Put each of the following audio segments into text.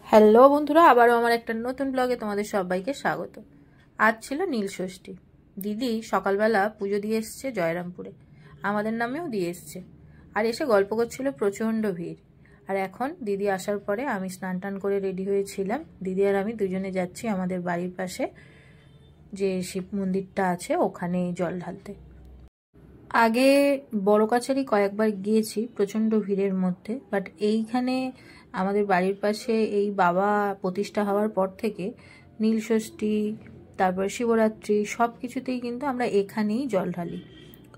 Hello বন্ধুরা, আবারও আমার একটা নতুন ব্লগে তোমাদের সবাইকে স্বাগত। আজ ছিল নীলষষ্ঠী। দিদি সকালবেলা পুজো দিয়ে এসছে জয়রামপুরে, আমাদের নামেও দিয়ে এসছে। আর এসে গল্প করছিল, প্রচণ্ড ভিড়। আর এখন দিদি আসার পরে আমি স্নান টান করে রেডি হয়েছিলাম। দিদি আর আমি দুজনে যাচ্ছি আমাদের বাড়ির পাশে যে শিব মন্দিরটা আছে ওখানে জল ঢালতে। আগে বড় কাছারি কয়েকবার গিয়েছি প্রচণ্ড ভিড়ের মধ্যে, বাট এইখানে আমাদের বাড়ির পাশে এই বাবা প্রতিষ্ঠা হওয়ার পর থেকে নীলষষ্ঠী, তারপর শিবরাত্রি সব কিছুতেই কিন্তু আমরা এখানেই জল ঢালি।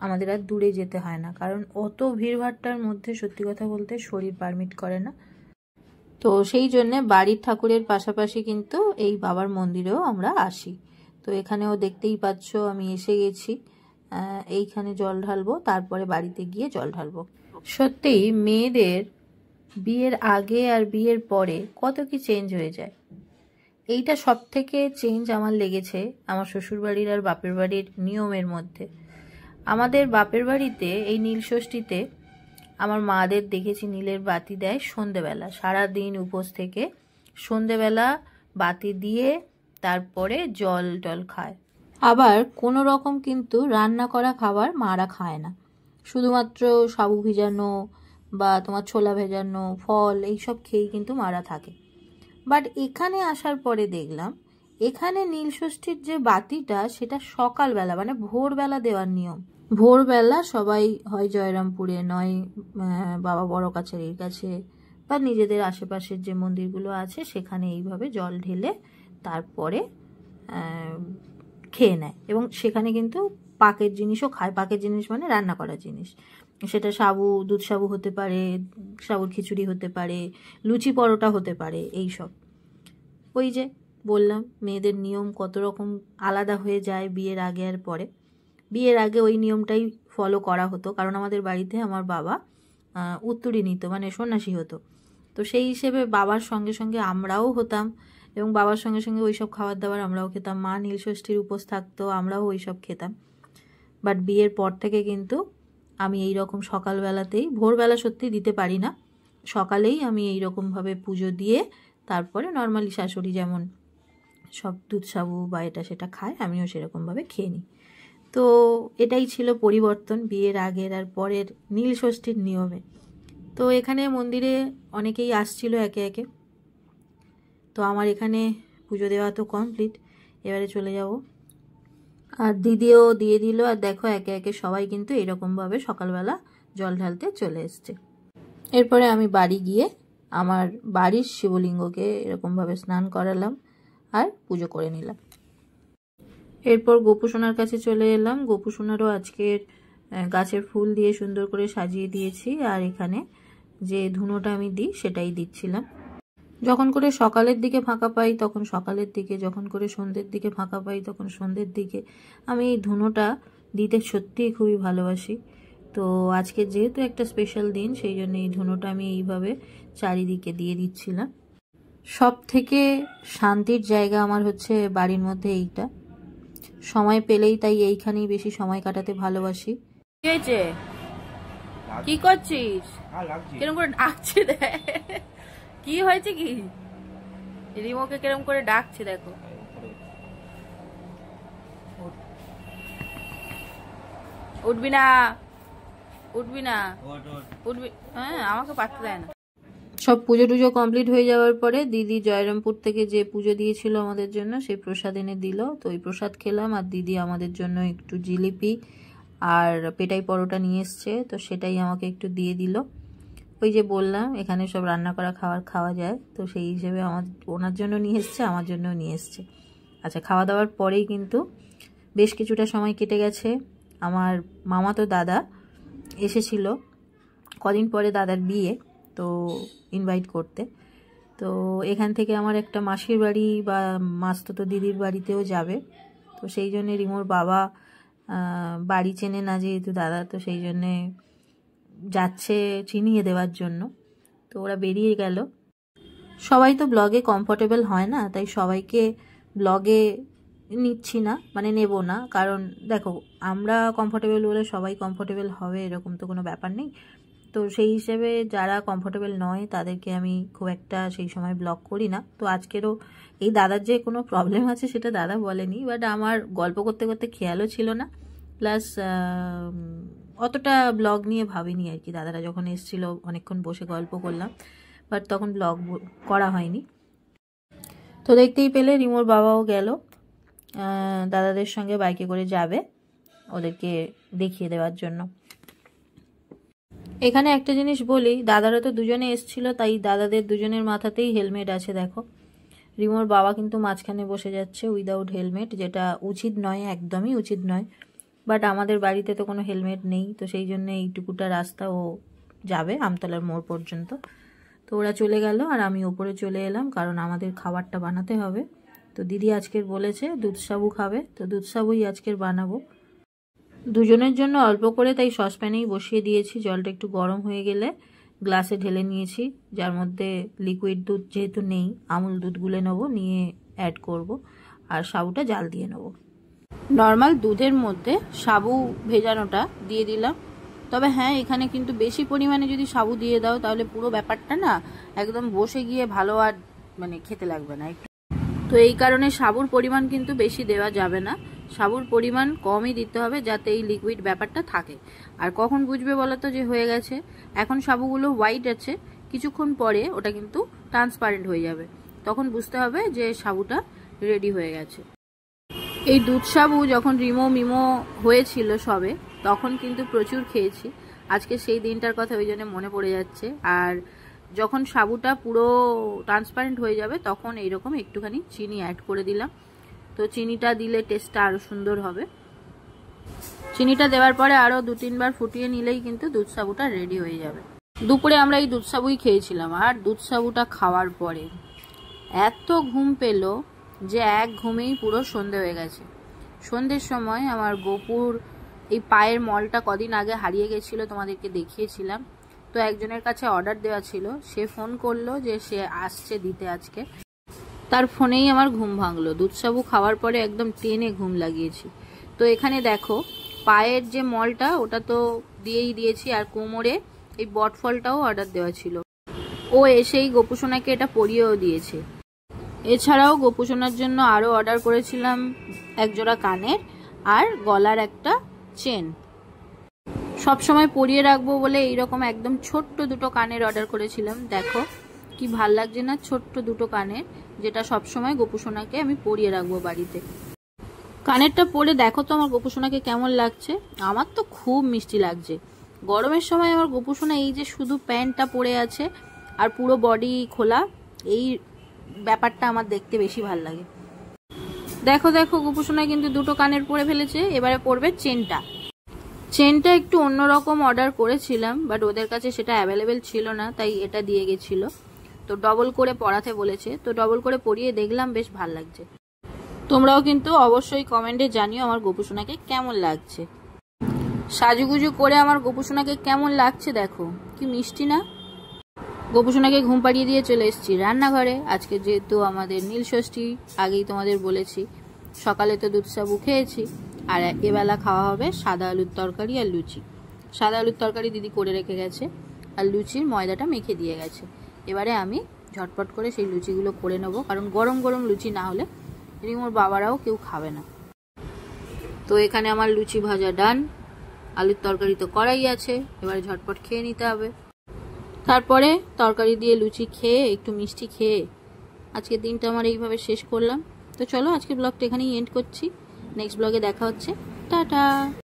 আমাদের আর দূরে যেতে হয় না, কারণ অত ভিড়ভাট্টার মধ্যে সত্যি কথা বলতে শরীর পারমিট করে না। তো সেই জন্যে বাড়ির ঠাকুরের পাশাপাশি কিন্তু এই বাবার মন্দিরেও আমরা আসি। তো এখানেও দেখতেই পাচ্ছ আমি এসে গেছি, এইখানে জল ঢালবো, তারপরে বাড়িতে গিয়ে জল ঢালবো। সত্যিই মেয়েদের বিয়ের আগে আর বিয়ের পরে কত কি চেঞ্জ হয়ে যায়। এইটা সব থেকে চেঞ্জ আমার লেগেছে আমার শ্বশুরবাড়ির আর বাপের বাড়ির নিয়মের মধ্যে। আমাদের বাপের বাড়িতে এই নীলষষ্ঠীতে আমার মাদের দেখেছি নীলের বাতি দেয় সন্ধেবেলা, সারাদিন উপোস থেকে সন্ধেবেলা বাতি দিয়ে তারপরে জল টল খায়। আবার কোনো রকম কিন্তু রান্না করা খাবার মারা খায় না, শুধুমাত্র সাবু ভিজানো বা তোমার ছোলা ভেজানো ফল এইসব খেয়েই কিন্তু মারা থাকে। বাট এখানে আসার পরে দেখলাম এখানে নীলষষ্ঠীর যে বাতিটা সেটা সকালবেলা মানে ভোরবেলা দেওয়ার নিয়ম। ভোরবেলা সবাই হয় জয়রামপুরে নয় বাবা বড় কাছারির কাছে বা নিজেদের আশেপাশের যে মন্দিরগুলো আছে সেখানে এইভাবে জল ঢেলে তারপরে খেয়ে নেয়। এবং সেখানে কিন্তু পাকের জিনিসও খায়। পাকের জিনিস মানে রান্না করা জিনিস, সেটা সাবু দুধ সাবু হতে পারে, সাবুর খিচুড়ি হতে পারে, লুচি পরোটা হতে পারে, এইসব। ওই যে বললাম মেয়েদের নিয়ম কত রকম আলাদা হয়ে যায় বিয়ের আগে আর পরে। বিয়ের আগে ওই নিয়মটাই ফলো করা হতো, কারণ আমাদের বাড়িতে আমার বাবা উত্তরী নিত, মানে সন্ন্যাসী হতো। তো সেই হিসেবে বাবার সঙ্গে সঙ্গে আমরাও হতাম, এবং বাবার সঙ্গে সঙ্গে ওইসব খাবার দাবার আমরাও খেতাম। মা নীলষষ্ঠীর উপোস থাকতো, আমরাও ওইসব খেতাম। বাট বিয়ের পর থেকে কিন্তু আমি এই রকম সকালবেলাতেই, ভোরবেলা সত্যি দিতে পারি না, সকালেই আমি এই রকমভাবে পুজো দিয়ে তারপরে নর্মালি শাশুড়ি যেমন সব দুধ সাবু বা এটা সেটা খায়, আমিও সেরকমভাবে খেয়ে নিই। তো এটাই ছিল পরিবর্তন বিয়ের আগের আর পরের নীলষষ্ঠীর নিয়মে। তো এখানে মন্দিরে অনেকেই আসছিল একে একে। তো আমার এখানে পুজো দেওয়া তো কমপ্লিট, এবারে চলে যাব। আর দিদিও দিয়ে দিল। আর দেখো একে একে সবাই কিন্তু এরকমভাবে সকালবেলা জল ঢালতে চলে এসছে। এরপরে আমি বাড়ি গিয়ে আমার বাড়ির শিবলিঙ্গকে এরকমভাবে স্নান করালাম আর পুজো করে নিলাম। এরপর গোপুসোনার কাছে চলে এলাম। গোপুসোনারও আজকের গাছের ফুল দিয়ে সুন্দর করে সাজিয়ে দিয়েছি। আর এখানে যে ধুনোটা আমি দিই সেটাই দিচ্ছিলাম। যখন করে সকালের দিকে ফাঁকা পাই তখন সকালের দিকে, যখন করে সন্ধ্যের দিকে ফাঁকা পাই তখন সন্ধ্যের দিকে আমি এই ধুনোটা দিতে সত্যিই খুবই ভালোবাসি। তো আজকে যেহেতু একটা স্পেশাল দিন সেই জন্য এই ধুনোটা আমি এইভাবে চারিদিকে দিয়ে দিচ্ছিলাম। সব থেকে শান্তির জায়গা আমার হচ্ছে বাড়ির মধ্যে এইটা। সময় পেলেই তাই এইখানেই বেশি সময় কাটাতে ভালোবাসি। কি হয়েছে? কি করছিস? কিরকম করে ডাকছে দেখ, কি হয়েছে কি? রিমোকে কিরকম করে ডাকছে দেখো। উঠবি না, উঠবি না, উঠবি। হ্যাঁ, আমাকে পাত্তা দেয় না। সব পুজো টুজো কমপ্লিট হয়ে যাওয়ার পরে দিদি জয়রামপুর থেকে যে পুজো দিয়েছিল আমাদের জন্য সেই প্রসাদ এনে দিল। তো ওই প্রসাদ খেলাম। আর দিদি আমাদের জন্য একটু জিলিপি আর পেটাই পরোটা নিয়ে এসছে, তো সেটাই আমাকে একটু দিয়ে দিল। ওই যে বললাম এখানে সব রান্না করা খাবার খাওয়া যায়, তো সেই হিসেবে আমার ওনার জন্য নিয়ে এসছে, আমার জন্যও নিয়ে এসছে। আচ্ছা, খাওয়া দাওয়ার পরেই কিন্তু বেশ কিছুটা সময় কেটে গেছে। আমার মামাতো দাদা এসেছিল কদিন পরে, দাদার বিয়ে, তো ইনভাইট করতে। তো এখান থেকে আমার একটা মাসির বাড়ি বা মাসতো দিদির বাড়িতেও যাবে। তো সেই জন্যে রিমোর বাবা বাড়ি চেনে না যেহেতু দাদা, তো সেই জন্যে যাচ্ছে চিনিয়ে দেওয়ার জন্য। তো ওরা বেরিয়ে গেল। সবাই তো ব্লগে কমফোর্টেবল হয় না, তাই সবাইকে ব্লগে নিচ্ছি না, মানে নেব না। কারণ দেখো আমরা কমফোর্টেবল বলে সবাই কমফোর্টেবল হবে এরকম তো কোনো ব্যাপার নেই। তো সেই হিসেবে যারা কমফোর্টেবল নয় তাদেরকে আমি খুব একটা সেই সময় ব্লগ করি না। তো আজকেরও এই দাদার যে কোনো প্রবলেম আছে সেটা দাদা বলেনি, বাট আমার গল্প করতে করতে খেয়ালও ছিল না, প্লাস অতটা ব্লগ নিয়ে ভাবিনি আর কি। দাদারা যখন এসেছিলো অনেকক্ষণ বসে গল্প করলাম, বাট তখন ব্লগ করা হয়নি। তো দেখতেই পেলে রিমোর বাবাও গেল, দাদাদের সঙ্গে বাইকে করে যাবে ওদেরকে দেখিয়ে দেওয়ার জন্য। এখানে একটা জিনিস বলি, দাদারা তো দুজনে এসেছিল, তাই দাদাদের দুজনের মাথাতেই হেলমেট আছে। দেখো রিমোর বাবা কিন্তু মাঝখানে বসে যাচ্ছে উইদাউট হেলমেট, যেটা উচিত নয়, একদমই উচিত নয়। বাট আমাদের বাড়িতে তো কোনো হেলমেট নেই, তো সেই জন্য এইটুকুটা রাস্তা ও যাবে আমতলার মোড় পর্যন্ত। তো ওরা চলে গেল আর আমি ওপরে চলে এলাম, কারণ আমাদের খাবারটা বানাতে হবে। তো দিদি আজকের বলেছে দুধ সাবু খাবে, তো দুধ সাবুই আজকের বানাবো দুজনের জন্য অল্প করে, তাই সসপ্যানেই বসিয়ে দিয়েছি। জলটা একটু গরম হয়ে গেলে গ্লাসে ঢেলে নিয়েছি, যার মধ্যে লিকুইড দুধ যেহেতু নেই আমুল দুধ গুলে নেবো, নিয়ে অ্যাড করব আর সাবুটা জাল দিয়ে নেব। নর্মাল দুধের মধ্যে সাবু ভেজানোটা দিয়ে দিলাম। তবে হ্যাঁ, এখানে কিন্তু বেশি পরিমাণে যদি সাবু দিয়ে দাও তাহলে পুরো ব্যাপারটা না একদম বসে গিয়ে ভালো আর মানে খেতে লাগবে না। তো এই কারণে সাবুর পরিমাণ কিন্তু বেশি দেওয়া যাবে না, সাবুর পরিমাণ কমই দিতে হবে, যাতে এই লিকুইড ব্যাপারটা থাকে। আর কখন বুঝবে বলো তো যে হয়ে গেছে? এখন সাবুগুলো হোয়াইট আছে, কিছুক্ষণ পরে ওটা কিন্তু ট্রান্সপারেন্ট হয়ে যাবে, তখন বুঝতে হবে যে সাবুটা রেডি হয়ে গেছে। এই দুধ সাবু যখন রিমো মিমো হয়েছিল সবে, তখন কিন্তু প্রচুর খেয়েছি। আজকে সেই দিনটার কথা ওই জন্য মনে পড়ে যাচ্ছে। আর যখন সাবুটা পুরো ট্রান্সপারেন্ট হয়ে যাবে তখন এইরকম একটুখানি চিনি অ্যাড করে দিলাম। তো চিনিটা দিলে টেস্টটা আরও সুন্দর হবে। চিনিটা দেওয়ার পরে আরও 2-3 বার ফুটিয়ে নিলেই কিন্তু দুধ সাবুটা রেডি হয়ে যাবে। দুপুরে আমরা এই দুধ সাবুই খেয়েছিলাম, আর দুধ সাবুটা খাওয়ার পরে এত ঘুম পেল যে এক ঘুমেই পুরো সন্ধে হয়ে গেছে। সন্ধ্যের সময় আমার গোপুর এই পায়ের মলটা কদিন আগে হারিয়ে গেছিলো, তোমাদেরকে দেখিয়েছিলাম। তো একজনের কাছে অর্ডার দেওয়া ছিল, সে ফোন করলো যে সে আসছে দিতে আজকে। তার ফোনেই আমার ঘুম ভাঙলো। দুধ সাবু খাওয়ার পরে একদম টেনে ঘুম লাগিয়েছি। তো এখানে দেখো পায়ের যে মলটা ওটা তো দিয়েই দিয়েছি, আর কোমরে এই বটফলটাও অর্ডার দেওয়া ছিল। ও এসেই গোপুসোনাকে এটা পরিয়েও দিয়েছে। এছাড়াও গোপুসোনার জন্য আরও অর্ডার করেছিলাম একজোড়া কানের আর গলার একটা চেন। সবসময় পরিয়ে রাখবো বলে এইরকম একদম ছোট্ট দুটো কানের অর্ডার করেছিলাম। দেখো কি ভাল লাগছে না, ছোট্ট দুটো কানের, যেটা সবসময় গোপুসোনাকে আমি পরিয়ে রাখবো বাড়িতে। কানেরটা পরে দেখো তো আমার গোপুসোনাকে কেমন লাগছে। আমার তো খুব মিষ্টি লাগছে। গরমের সময় আমার গোপুসোনা এই যে শুধু প্যান্টটা পরে আছে আর পুরো বডি খোলা, এই ব্যাপারটা আমার দেখতে বেশি ভাল লাগে। দেখো দেখো গোপুসোনা কিন্তু দুটো কানের পরে ফেলেছে, এবারে পরবে চেনটা। চেনটা একটু অন্যরকম অর্ডার করেছিলাম, বাট ওদের কাছে সেটা অ্যাভেলেবেল ছিল না, তাই এটা দিয়ে গেছিল। তো ডবল করে পরাতে বলেছে, তো ডবল করে পরিয়ে দেখলাম, বেশ ভাল লাগছে। তোমরাও কিন্তু অবশ্যই কমেন্টে জানিও আমার গোপুসোনাকে কেমন লাগছে। সাজুগুজু করে আমার গোপুসোনাকে কেমন লাগছে দেখো, কি মিষ্টি না। গোপুসোনাকে ঘুম পাড়িয়ে দিয়ে চলে এসেছি রান্নাঘরে। আজকে যেহেতু আমাদের নীল ষষ্ঠী, আগেই তোমাদের বলেছি। সকালে তো দুধ সাবু খেয়েছি, আর এবেলা খাওয়া হবে সাদা আলুর তরকারি আর লুচি। সাদা আলুর তরকারি দিদি করে রেখে গেছে, আর লুচির ময়দাটা মেখে দিয়ে গেছে। এবারে আমি ঝটপট করে সেই লুচিগুলো করে নেবো, কারণ গরম গরম লুচি না হলে রিমোর বাবারাও কেউ খাবে না। তো এখানে আমার লুচি ভাজা ডান, আলুর তরকারি তো করাই আছে, এবারে ঝটপট খেয়ে নিতে হবে। তারপরে তরকারি দিয়ে লুচি খেয়ে একটু মিষ্টি খেয়ে আজকের দিনটা আমার এইভাবে শেষ করলাম। তো চলো আজকের ব্লগটা এখানেই এন্ড করছি। নেক্সট ব্লগে দেখা হচ্ছে। টাটা।